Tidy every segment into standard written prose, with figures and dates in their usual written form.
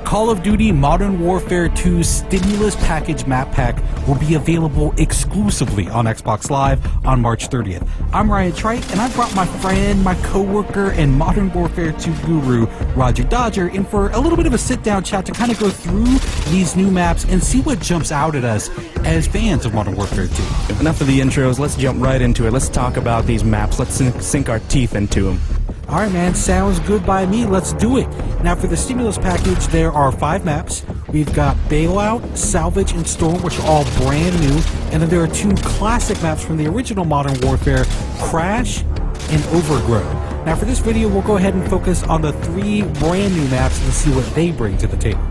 Call of Duty Modern Warfare 2 Stimulus Package Map Pack will be available exclusively on Xbox Live on March 30th. I'm Ryan Trite, and I brought my friend, my co-worker, and Modern Warfare 2 guru, Roger Dodger, in for a little bit of a sit-down chat to kind of go through these new maps and see what jumps out at us as fans of Modern Warfare 2. Enough of the intros, let's jump right into it. Let's talk about these maps. Let's sink our teeth into them. Alright man, sounds good by me, let's do it. Now for the Stimulus Package, there are 5 maps. We've got Bailout, Salvage, and Storm, which are all brand new. And then there are 2 classic maps from the original Modern Warfare, Crash and Overgrow. Now for this video, we'll go ahead and focus on the 3 brand new maps and see what they bring to the table.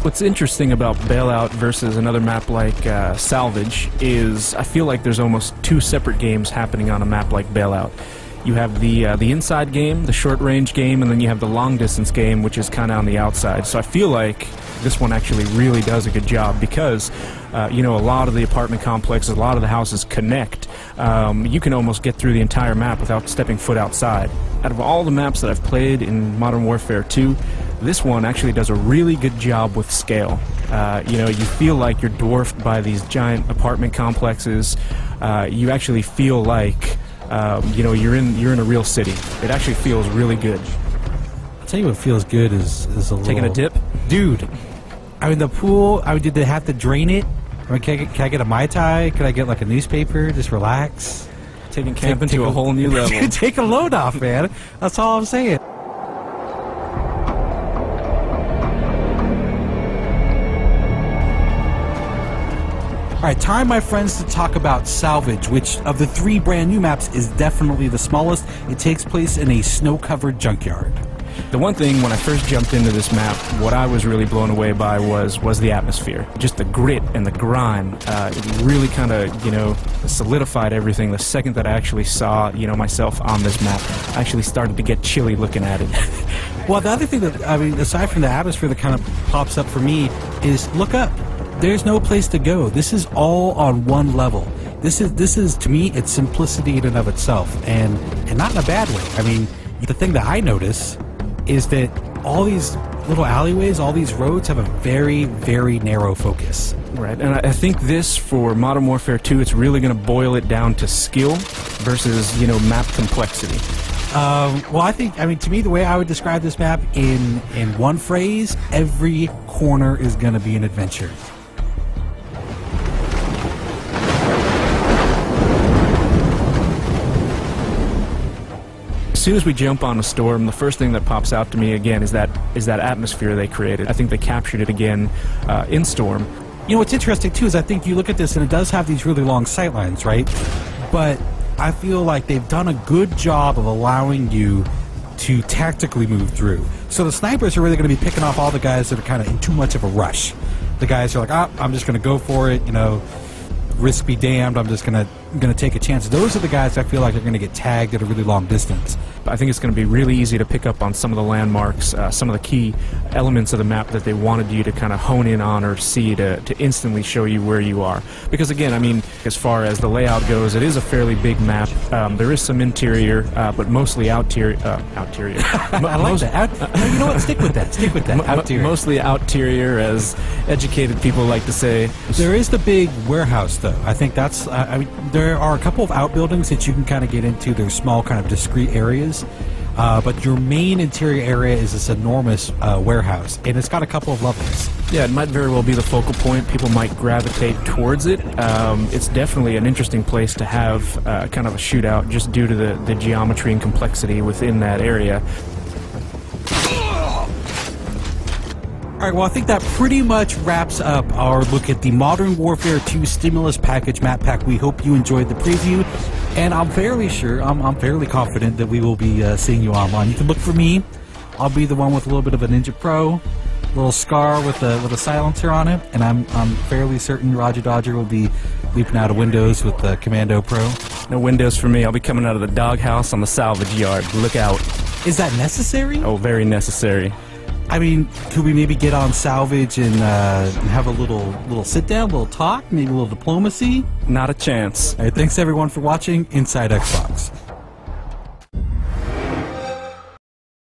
What's interesting about Bailout versus another map like Salvage is I feel like there's almost 2 separate games happening on a map like Bailout. You have the inside game, the short-range game, and then you have the long-distance game, which is kind of on the outside. So I feel like this one actually really does a good job because, you know, a lot of the apartment complexes, a lot of the houses connect. You can almost get through the entire map without stepping foot outside. Out of all the maps that I've played in Modern Warfare 2, this one actually does a really good job with scale. You know, you feel like you're dwarfed by these giant apartment complexes. You actually feel like, you know, you're in a real city. It actually feels really good. I'll tell you what feels good is a little... Taking a dip? Dude, I mean, the pool, did they have to drain it? I mean, can I get a Mai Tai? Could I get like a newspaper? Just relax? Taking camping to a whole new level. Take a load off, man. That's all I'm saying. Alright, time, my friends, to talk about Salvage, which of the 3 brand new maps is definitely the smallest. It takes place in a snow-covered junkyard. The one thing, when I first jumped into this map, what I was really blown away by was the atmosphere. Just the grit and the grime. It really kind of, you know, solidified everything. The second that I actually saw, you know, myself on this map, I actually started to get chilly looking at it. Well, the other thing that, I mean, aside from the atmosphere that kind of pops up for me, is look up. There's no place to go. This is all on one level. This is to me, it's simplicity in and of itself, and not in a bad way. I mean, the thing that I notice is that all these little alleyways, all these roads have a very, very narrow focus. Right, and I think this, for Modern Warfare 2, it's really going to boil it down to skill versus, you know, map complexity. Well, I mean, to me, the way I would describe this map in one phrase, every corner is going to be an adventure. As soon as we jump on a storm, the first thing that pops out to me again is that atmosphere they created. I think they captured it again in Storm. You know what's interesting too is I think you look at this and it does have these really long sightlines, right? But I feel like they've done a good job of allowing you to tactically move through. So the snipers are really going to be picking off all the guys that are kind of in too much of a rush. The guys are like, I'm just going to go for it, you know. Risk be damned, I'm just gonna take a chance. Those are the guys I feel like are gonna get tagged at a really long distance. I think it's going to be really easy to pick up on some of the landmarks, some of the key elements of the map that they wanted you to kind of hone in on or see to instantly show you where you are. Because again, I mean, as far as the layout goes, it is a fairly big map. There is some interior, but mostly outerior. I like that. You know what? Stick with that. Stick with that. Outerior. Mostly outerior, as educated people like to say. There is the big warehouse, though. I think that's. I mean, there are a couple of outbuildings that you can kind of get into. They're small, kind of discrete areas. But your main interior area is this enormous warehouse, and it's got a couple of levels. Yeah, it might very well be the focal point. People might gravitate towards it. It's definitely an interesting place to have kind of a shootout just due to the geometry and complexity within that area. Alright, well I think that pretty much wraps up our look at the Modern Warfare 2 Stimulus Package Map Pack. We hope you enjoyed the preview, and I'm fairly sure, I'm fairly confident that we will be seeing you online. You can look for me. I'll be the one with a little bit of a Ninja Pro, a little scar with a silencer on it, and I'm fairly certain Roger Dodger will be leaping out of windows with the Commando Pro. No windows for me. I'll be coming out of the doghouse on the salvage yard. Look out. Is that necessary? Oh, very necessary. I mean, could we maybe get on Salvage and have a little sit-down, a little talk, maybe a little diplomacy? Not a chance. All right, thanks everyone for watching Inside Xbox.